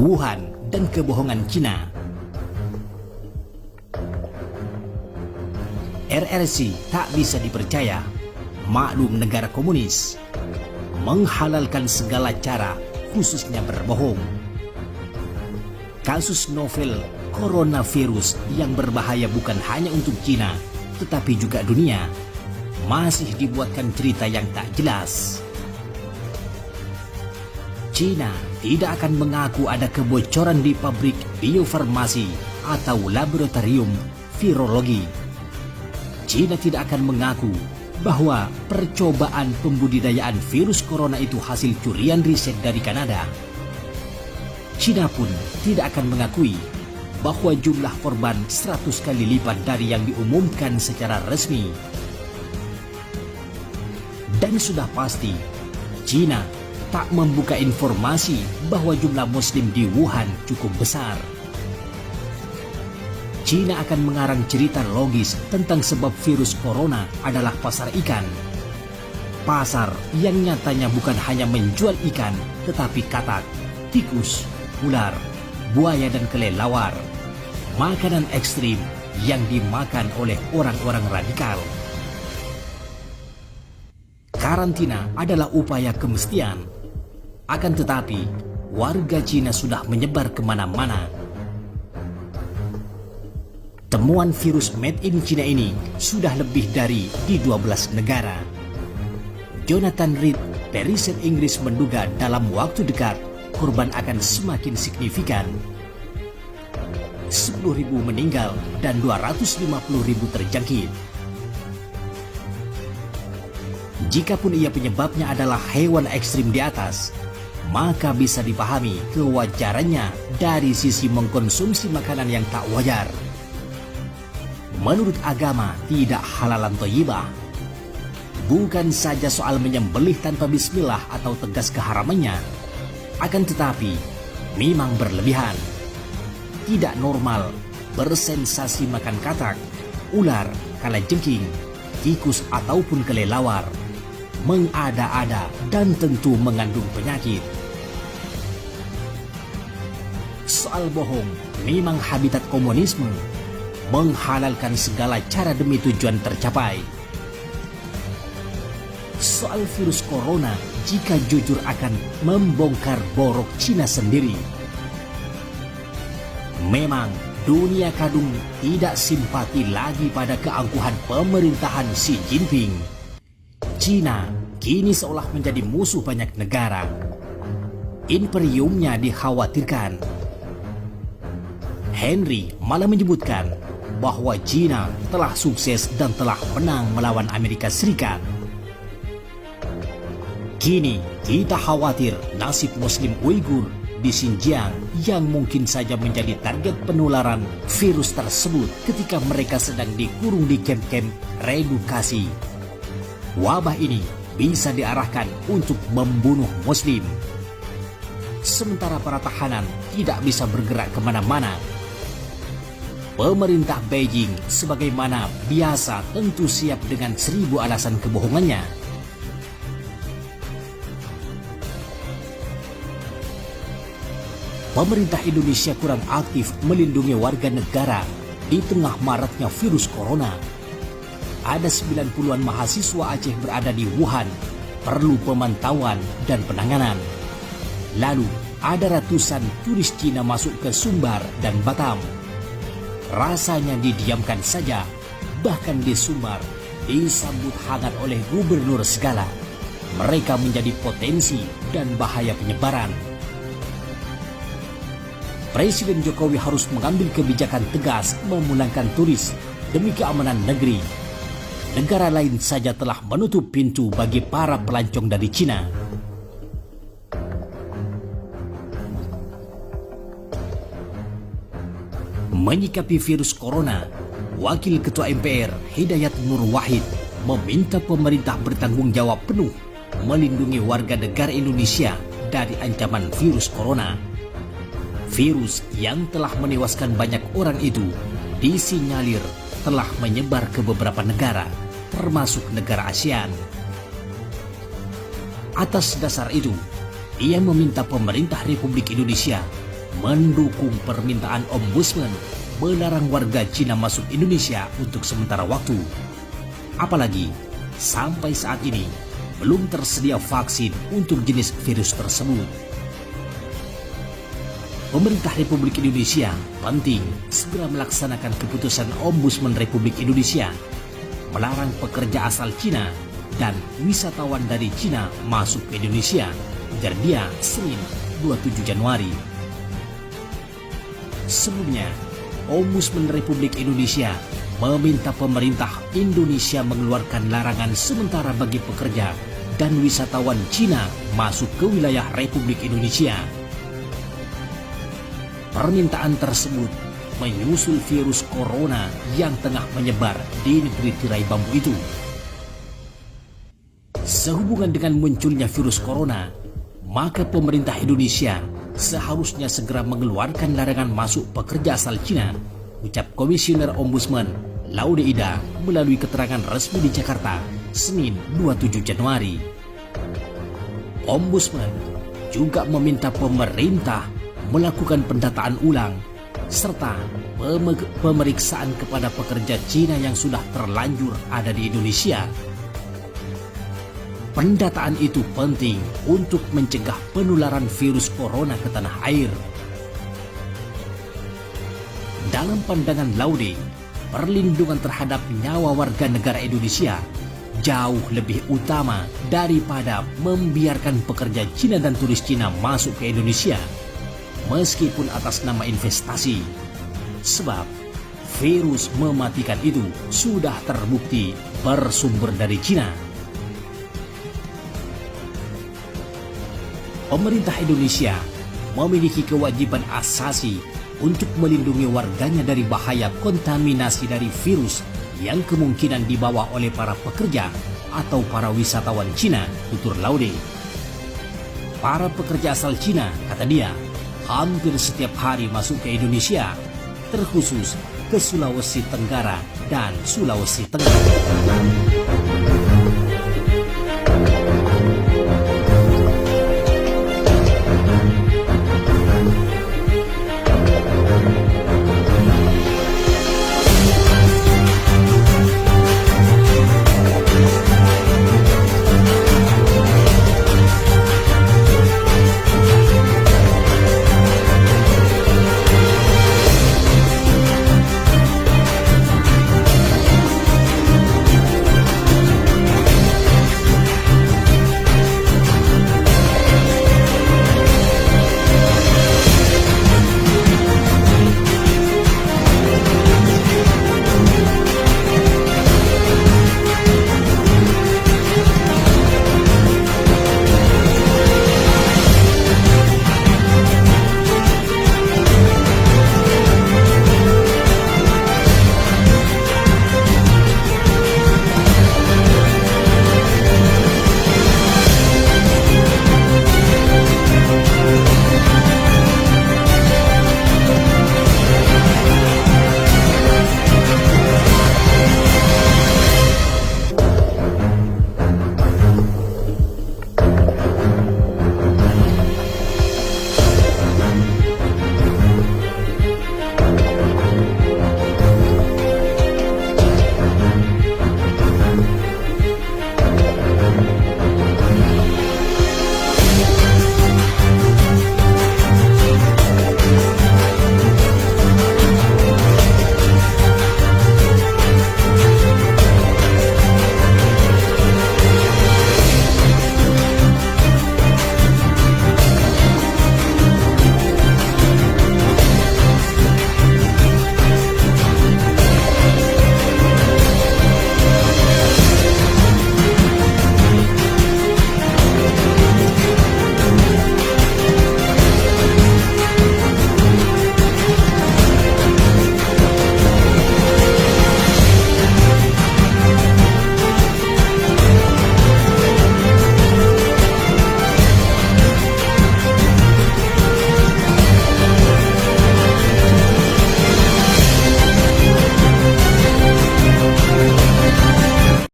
Wuhan dan kebohongan Cina. RRC tak bisa dipercaya. Maklum negara komunis menghalalkan segala cara, khususnya berbohong. Kasus novel coronavirus yang berbahaya bukan hanya untuk Cina, tetapi juga dunia, masih dibuatkan cerita yang tak jelas. Cina tidak akan mengaku ada kebocoran di pabrik biofarmasi atau laboratorium virologi. Cina tidak akan mengaku bahwa percobaan pembudidayaan virus corona itu hasil curian riset dari Kanada. Cina pun tidak akan mengakui bahwa jumlah korban 100 kali lipat dari yang diumumkan secara resmi. Dan sudah pasti, Cina tak membuka informasi bahwa jumlah Muslim di Wuhan cukup besar. Cina akan mengarang cerita logis tentang sebab virus corona adalah pasar ikan. Pasar yang nyatanya bukan hanya menjual ikan, tetapi katak, tikus, ular, buaya dan kelelawar. Makanan ekstrim yang dimakan oleh orang-orang radikal. Karantina adalah upaya kemestian. Akan tetapi, warga Cina sudah menyebar kemana-mana. Temuan virus made in China ini sudah lebih dari di 12 negara. Jonathan Reed, periset Inggris menduga dalam waktu dekat korban akan semakin signifikan. 10.000 meninggal dan 250.000 terjangkit. Jikapun ia penyebabnya adalah hewan ekstrim di atas, maka bisa dipahami kewajarannya dari sisi mengkonsumsi makanan yang tak wajar. Menurut agama, tidak halalan thayyibah. Bukan saja soal menyembelih tanpa bismillah atau tegas keharamannya, akan tetapi memang berlebihan. Tidak normal, bersensasi makan katak, ular, kalajengking, tikus ataupun kelelawar, mengada-ada dan tentu mengandung penyakit. Soal bohong memang habitat komunisme, menghalalkan segala cara demi tujuan tercapai. Soal virus corona, jika jujur akan membongkar borok Cina sendiri. Memang dunia kadung tidak simpati lagi pada keangkuhan pemerintahan Xi Jinping. Cina kini seolah menjadi musuh banyak negara. Imperiumnya dikhawatirkan. Henry malah menyebutkan bahwa Cina telah sukses dan telah menang melawan Amerika Serikat. Kini kita khawatir nasib Muslim Uighur di Xinjiang yang mungkin saja menjadi target penularan virus tersebut ketika mereka sedang dikurung di kamp-kamp reedukasi. Wabah ini bisa diarahkan untuk membunuh Muslim. Sementara para tahanan tidak bisa bergerak kemana-mana. Pemerintah Beijing sebagaimana biasa tentu siap dengan 1000 alasan kebohongannya. Pemerintah Indonesia kurang aktif melindungi warga negara di tengah maraknya virus corona. Ada 90-an mahasiswa Aceh berada di Wuhan, perlu pemantauan dan penanganan. Lalu ada ratusan turis Cina masuk ke Sumbar dan Batam. Rasanya didiamkan saja, bahkan di Sumbar disambut hangat oleh gubernur segala. Mereka menjadi potensi dan bahaya penyebaran. Presiden Jokowi harus mengambil kebijakan tegas memulangkan turis demi keamanan negeri. Negara lain saja telah menutup pintu bagi para pelancong dari Cina. Menyikapi virus corona, Wakil Ketua MPR Hidayat Nur Wahid meminta pemerintah bertanggung jawab penuh melindungi warga negara Indonesia dari ancaman virus corona. Virus yang telah menewaskan banyak orang itu disinyalir telah menyebar ke beberapa negara, termasuk negara ASEAN. Atas dasar itu, ia meminta pemerintah Republik Indonesia mendukung permintaan Ombudsman melarang warga Cina masuk Indonesia untuk sementara waktu. Apalagi sampai saat ini belum tersedia vaksin untuk jenis virus tersebut. Pemerintah Republik Indonesia penting segera melaksanakan keputusan Ombudsman Republik Indonesia melarang pekerja asal Cina dan wisatawan dari Cina masuk ke Indonesia, ujar dia Senin 27 Januari. Sebelumnya, Ombudsman Republik Indonesia meminta pemerintah Indonesia mengeluarkan larangan sementara bagi pekerja dan wisatawan Cina masuk ke wilayah Republik Indonesia. Permintaan tersebut menyusul virus corona yang tengah menyebar di negeri tirai bambu itu. Sehubungan dengan munculnya virus corona, maka pemerintah Indonesia seharusnya segera mengeluarkan larangan masuk pekerja asal Cina, ucap Komisioner Ombudsman Laude Ida melalui keterangan resmi di Jakarta, Senin 27 Januari. Ombudsman juga meminta pemerintah melakukan pendataan ulang serta pemeriksaan kepada pekerja Cina yang sudah terlanjur ada di Indonesia. Pendataan itu penting untuk mencegah penularan virus corona ke tanah air. Dalam pandangan Laude, perlindungan terhadap nyawa warga negara Indonesia jauh lebih utama daripada membiarkan pekerja Cina dan turis Cina masuk ke Indonesia, meskipun atas nama investasi. Sebab virus mematikan itu sudah terbukti bersumber dari Cina. Pemerintah Indonesia memiliki kewajiban asasi untuk melindungi warganya dari bahaya kontaminasi dari virus yang kemungkinan dibawa oleh para pekerja atau para wisatawan Cina, tutur Laude. Para pekerja asal Cina, kata dia, hampir setiap hari masuk ke Indonesia, terkhusus ke Sulawesi Tenggara dan Sulawesi Tengah.